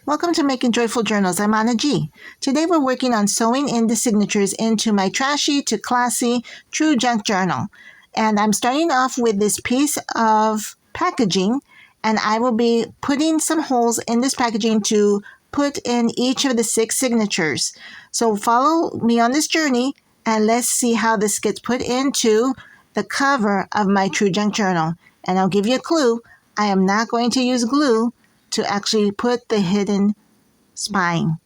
Welcome to Making Joyful Journals. I'm Anna G. Today we're working on sewing in the signatures into my Trashy to Classy True Junk Journal. And I'm starting off with this piece of packaging, and I will be putting some holes in this packaging to put in each of the 6 signatures. So follow me on this journey and let's see how this gets put into the cover of my True Junk Journal. And I'll give you a clue. I am not going to use glue to actually put the hidden spine.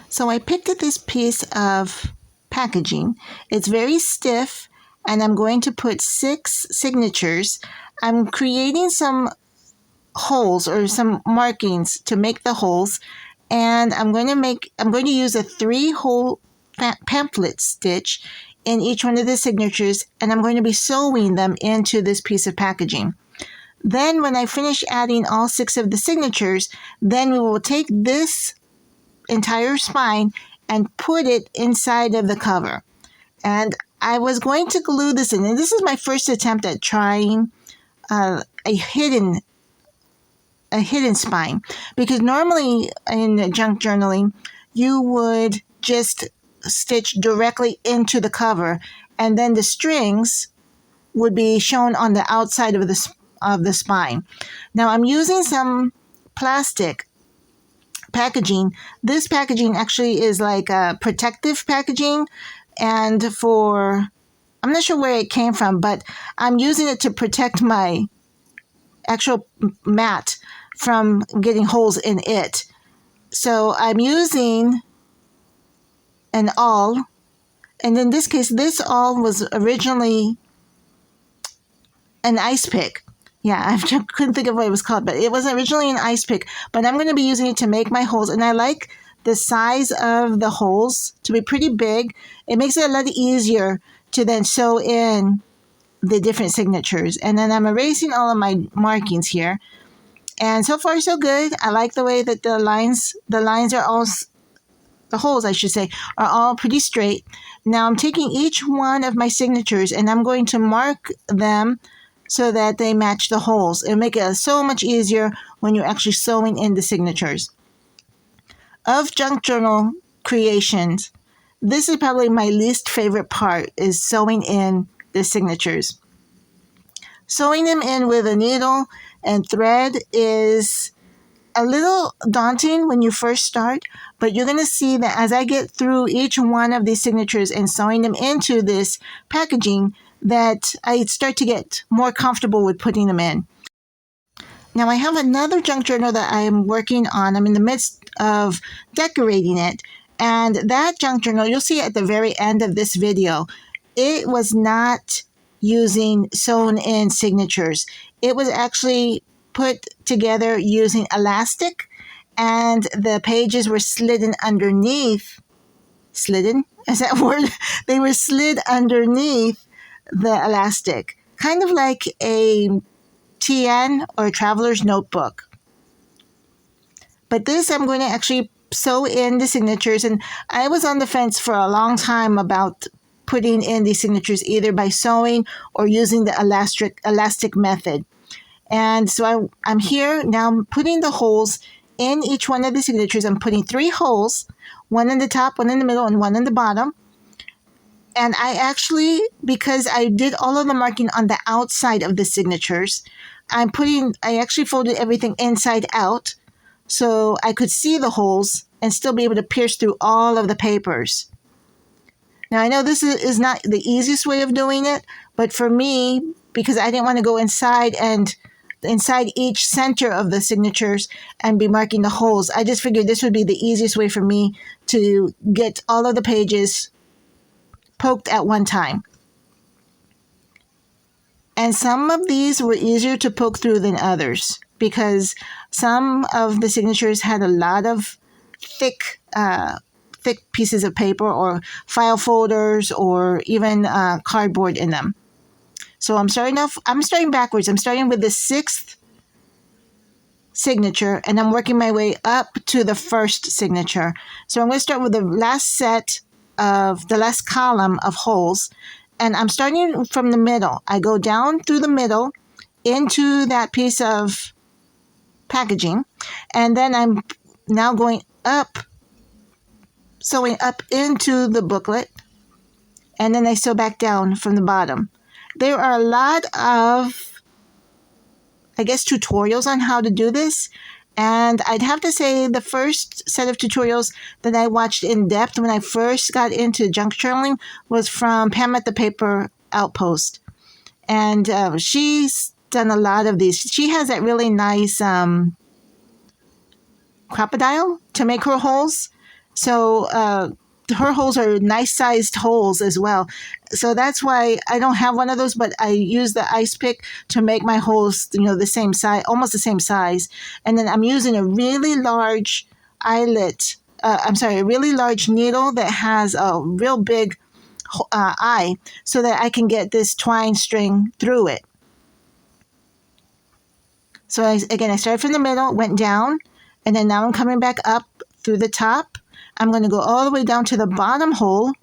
So I picked up this piece of packaging. It's very stiff, and I'm going to put 6 signatures. I'm creating some holes or some markings to make the holes, and I'm going to use a 3-hole pamphlet stitch in each one of the signatures, and I'm going to be sewing them into this piece of packaging. Then when I finish adding all 6 of the signatures, then we will take this entire spine and put it inside of the cover. And I was going to glue this in, and this is my first attempt at trying a hidden spine, because normally in junk journaling you would just stitch directly into the cover, and then the strings would be shown on the outside of the spine. Now I'm using some plastic packaging. This packaging actually is like a protective packaging, and I'm not sure where it came from, but I'm using it to protect my actual mat from getting holes in it. So I'm using an awl, and in this case this awl was originally an ice pick. Yeah, I couldn't think of what it was called, but it was originally an ice pick. But I'm going to be using it to make my holes, and I like the size of the holes to be pretty big. It makes it a lot easier to then sew in the different signatures. And then I'm erasing all of my markings here. And so far, so good. I like the way that the lines are all, the holes, I should say, are all pretty straight. Now I'm taking each one of my signatures and I'm going to mark them so that they match the holes. It'll make it so much easier when you're actually sewing in the signatures. Of junk journal creations, this is probably my least favorite part, is sewing in the signatures. Sewing them in with a needle and thread is a little daunting when you first start, but you're going to see that as I get through each one of these signatures and sewing them into this packaging, that I start to get more comfortable with putting them in. Now I have another junk journal that I am working on. I'm in the midst of decorating it, and that junk journal, you'll see at the very end of this video, it was not using sewn in signatures. It was actually put together using elastic, and the pages were slidden underneath. Slidden? Is that a word? They were slid underneath the elastic, kind of like a TN or a traveler's notebook. But this, I'm going to actually sew in the signatures, and I was on the fence for a long time about putting in these signatures either by sewing or using the elastic method. And so I'm here now. I'm putting the holes in each one of the signatures. I'm putting 3 holes, one in the top, one in the middle, and one in the bottom. And I actually, because I did all of the marking on the outside of the signatures, I actually folded everything inside out so I could see the holes and still be able to pierce through all of the papers. Now I know this is not the easiest way of doing it, but for me, because I didn't want to go inside each center of the signatures and be marking the holes, I just figured this would be the easiest way for me to get all of the pages poked at one time. And some of these were easier to poke through than others, because some of the signatures had a lot of thick pieces of paper or file folders or even cardboard in them. So I'm starting backwards. I'm starting with the 6th signature, and I'm working my way up to the 1st signature. So I'm going to start with the last column of holes, and I'm starting from the middle. I go down through the middle into that piece of packaging. And then I'm now going up, sewing up into the booklet, and then I sew back down from the bottom. There are a lot of, I guess, tutorials on how to do this. And I'd have to say the first set of tutorials that I watched in depth when I first got into junk journaling was from Pam at the Paper Outpost. And she's done a lot of these. She has that really nice crocodile to make her holes. So her holes are nice sized holes as well. So that's why I don't have one of those, but I use the ice pick to make my holes, the same size, almost the same size. And then I'm using a really large a really large needle that has a real big eye so that I can get this twine string through it. So I started from the middle, went down, and then now I'm coming back up through the top. I'm going to go all the way down to the bottom hole,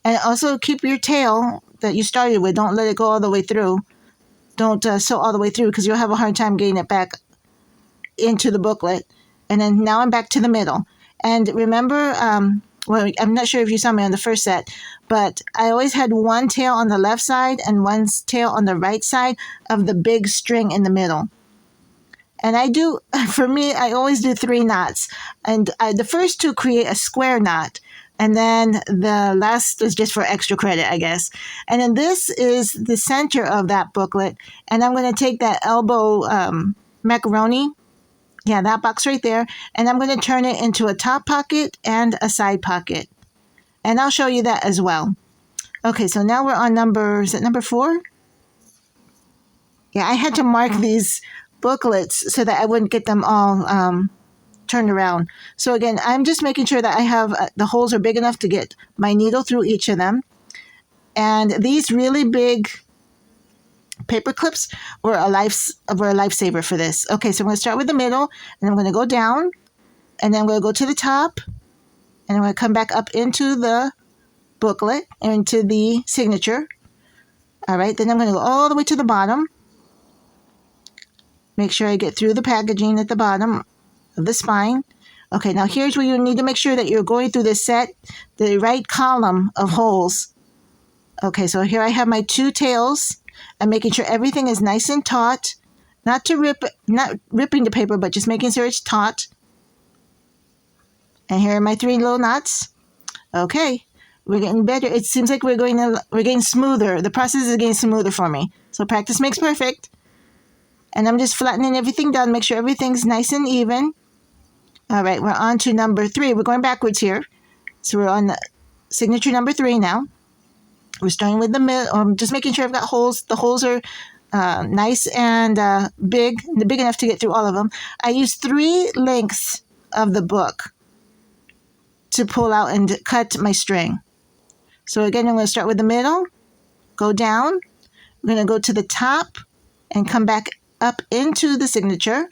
and also keep your tail that you started with. Don't let it go all the way through. Don't sew all the way through because you'll have a hard time getting it back into the booklet. And then now I'm back to the middle. And remember, well, I'm not sure if you saw me on the first set, but I always had one tail on the left side and one tail on the right side of the big string in the middle. And for me, I always do 3 knots. And the first 2 create a square knot. And then the last is just for extra credit, I guess. And then this is the center of that booklet. And I'm going to take that elbow macaroni, that box right there, and I'm going to turn it into a top pocket and a side pocket. And I'll show you that as well. Okay, so now we're on number 4? Yeah, I had to mark these booklets so that I wouldn't get them all turned around. So again, I'm just making sure that I have the holes are big enough to get my needle through each of them. And these really big paper clips were a lifesaver for this. Okay, so I'm going to start with the middle, and I'm going to go down, and then I'm going to go to the top, and I'm going to come back up into the booklet, into the signature. All right, then I'm going to go all the way to the bottom. Make sure I get through the packaging at the bottom of the spine. Okay, now here's where you need to make sure that you're going through the right column of holes. Okay, so here I have my 2 tails. I'm making sure everything is nice and taut. Not ripping the paper, but just making sure it's taut. And here are my 3 little knots. Okay, we're getting better. It seems like we're getting smoother. The process is getting smoother for me. So practice makes perfect. And I'm just flattening everything down, make sure everything's nice and even. All right, we're on to number 3. We're going backwards here. So we're on the signature number 3 now. We're starting with the middle. I'm just making sure I've got holes. The holes are nice and big enough to get through all of them. I use 3 lengths of the book to pull out and cut my string. So again, I'm going to start with the middle, go down. I'm going to go to the top and come back up into the signature.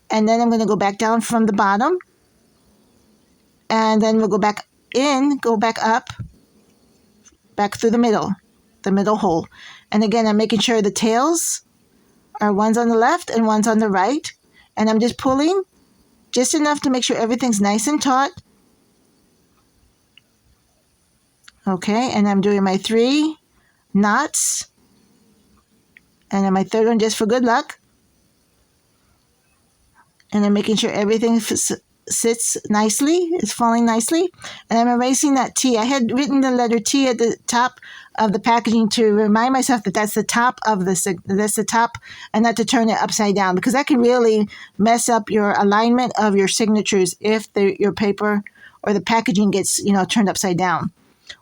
And then I'm going to go back down from the bottom. And then we'll go back up, back through the middle hole. And again, I'm making sure the tails are one's on the left and one's on the right. And I'm just pulling just enough to make sure everything's nice and taut. Okay, and I'm doing my 3 knots. And then my 3rd one just for good luck. And I'm making sure everything sits nicely, it's falling nicely. And I'm erasing that T. I had written the letter T at the top of the packaging to remind myself that that's the top and not to turn it upside down, because that can really mess up your alignment of your signatures if your paper or the packaging gets, turned upside down,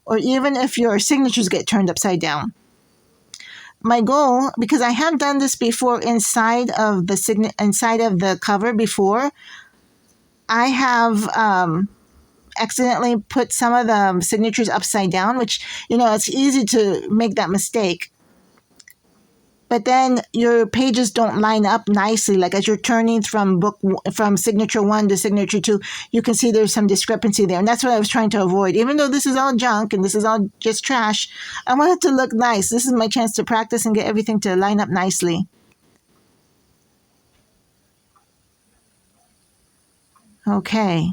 or even if your signatures get turned upside down. My goal, because I have done this before inside of the cover before, I have accidentally put some of the signatures upside down, which, it's easy to make that mistake. But then your pages don't line up nicely. Like as you're turning from signature 1 to signature 2, you can see there's some discrepancy there. And that's what I was trying to avoid. Even though this is all junk and this is all just trash, I want it to look nice. This is my chance to practice and get everything to line up nicely. Okay.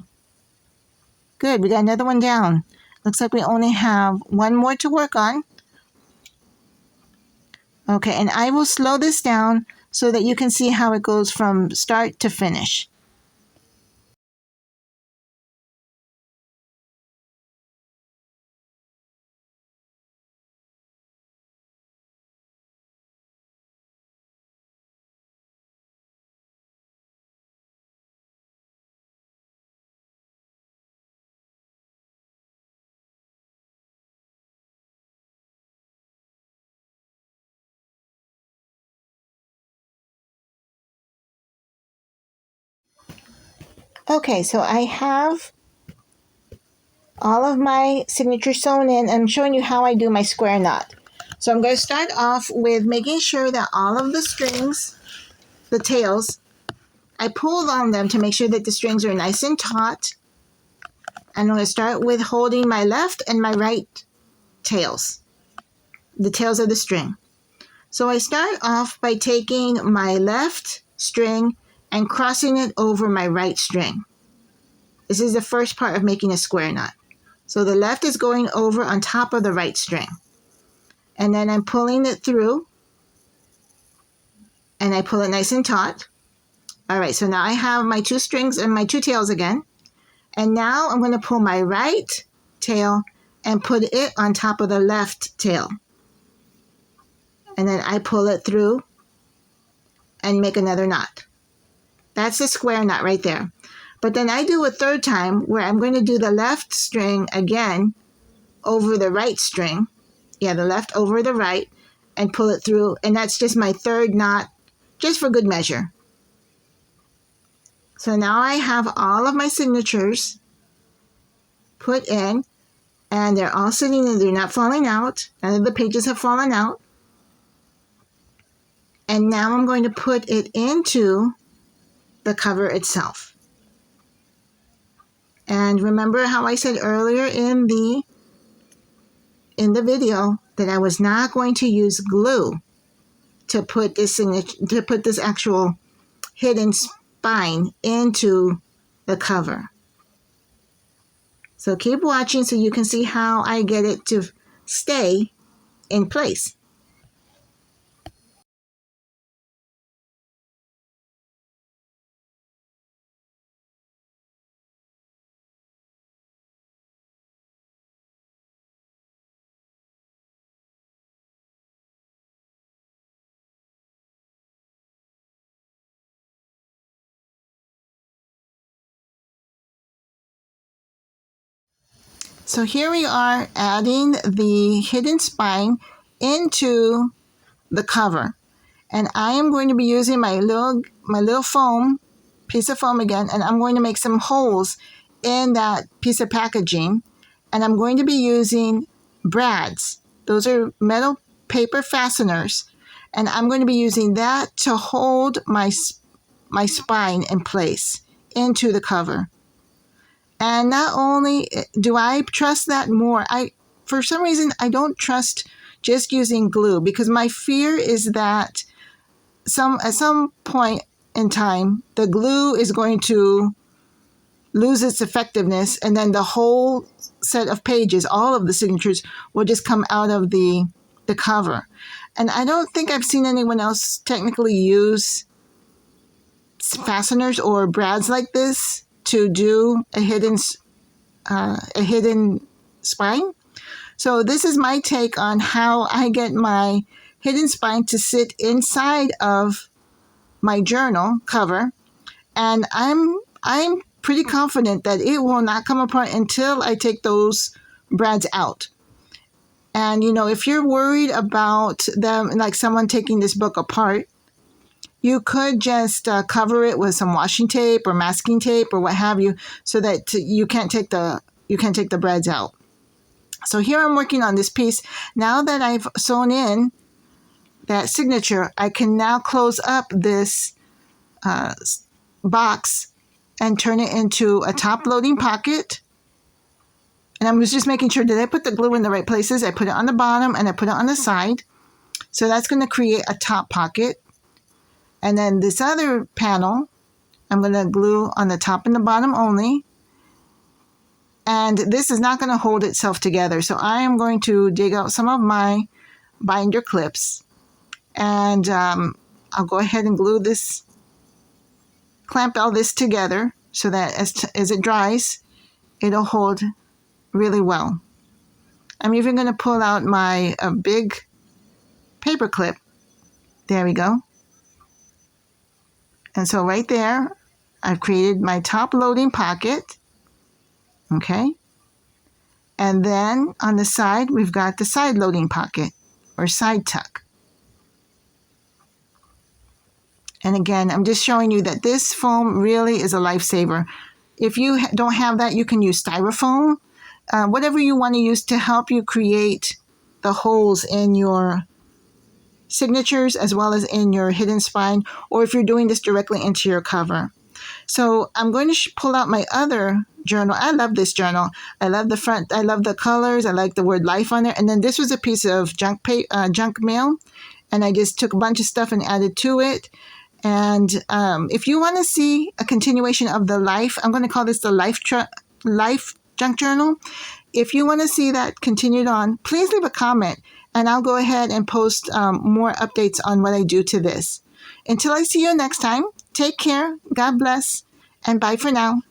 Good. We got another one down. Looks like we only have one more to work on. Okay, and I will slow this down so that you can see how it goes from start to finish. Okay, so I have all of my signatures sewn in. I'm showing you how I do my square knot. So I'm going to start off with making sure that all of the strings, the tails, I pulled on them to make sure that the strings are nice and taut. And I'm going to start with holding my left and my right tails, the tails of the string. So I start off by taking my left string and crossing it over my right string. This is the first part of making a square knot. So the left is going over on top of the right string. And then I'm pulling it through, and I pull it nice and taut. All right, so now I have my two strings and my two tails again. And now I'm going to pull my right tail and put it on top of the left tail. And then I pull it through and make another knot. That's a square knot right there. But then I do a third time where I'm going to do the left string again over the right string. Yeah, the left over the right, and pull it through. And that's just my third knot, just for good measure. So now I have all of my signatures put in, and they're all sitting in, they're not falling out. None of the pages have fallen out. And now I'm going to put it into the cover itself. And remember how I said earlier in the video that I was not going to use glue to put this actual hidden spine into the cover. So keep watching so you can see how I get it to stay in place. So here we are adding the hidden spine into the cover. And I am going to be using my little foam, piece of foam again, and I'm going to make some holes in that piece of packaging. And I'm going to be using brads. Those are metal paper fasteners. And I'm going to be using that to hold my spine in place into the cover. And not only do I trust that more, for some reason I don't trust just using glue, because my fear is that at some point in time the glue is going to lose its effectiveness, and then the whole set of pages, all of the signatures, will just come out of the cover. And I don't think I've seen anyone else technically use fasteners or brads like this to do a hidden spine. So this is my take on how I get my hidden spine to sit inside of my journal cover, and I'm pretty confident that it will not come apart until I take those brads out. And if you're worried about them, like someone taking this book apart, you could just cover it with some washi tape or masking tape or what have you, so that you can't take the brads out. So here I'm working on this piece. Now that I've sewn in that signature, I can now close up this box and turn it into a top loading pocket. And I was just making sure that I put the glue in the right places. I put it on the bottom and I put it on the side. So that's going to create a top pocket. And then this other panel I'm going to glue on the top and the bottom only. And this is not going to hold itself together. So I am going to dig out some of my binder clips, and I'll go ahead and glue this, clamp all this together so that as it dries, it'll hold really well. I'm even going to pull out my big paper clip. There we go. And so right there, I've created my top loading pocket. Okay. And then on the side, we've got the side loading pocket or side tuck. And again, I'm just showing you that this foam really is a lifesaver. If you don't have that, you can use styrofoam, whatever you want to use to help you create the holes in your signatures as well as in your hidden spine, or if you're doing this directly into your cover. So I'm going to pull out my other journal. I love this journal. I love the front. I love the colors. I like the word life on there. And then this was a piece of junk mail, and I just took a bunch of stuff and added to it. And if you want to see a continuation of the life, I'm going to call this the life junk journal. If you want to see that continued on, please leave a comment, and I'll go ahead and post more updates on what I do to this. Until I see you next time, take care, God bless, and bye for now.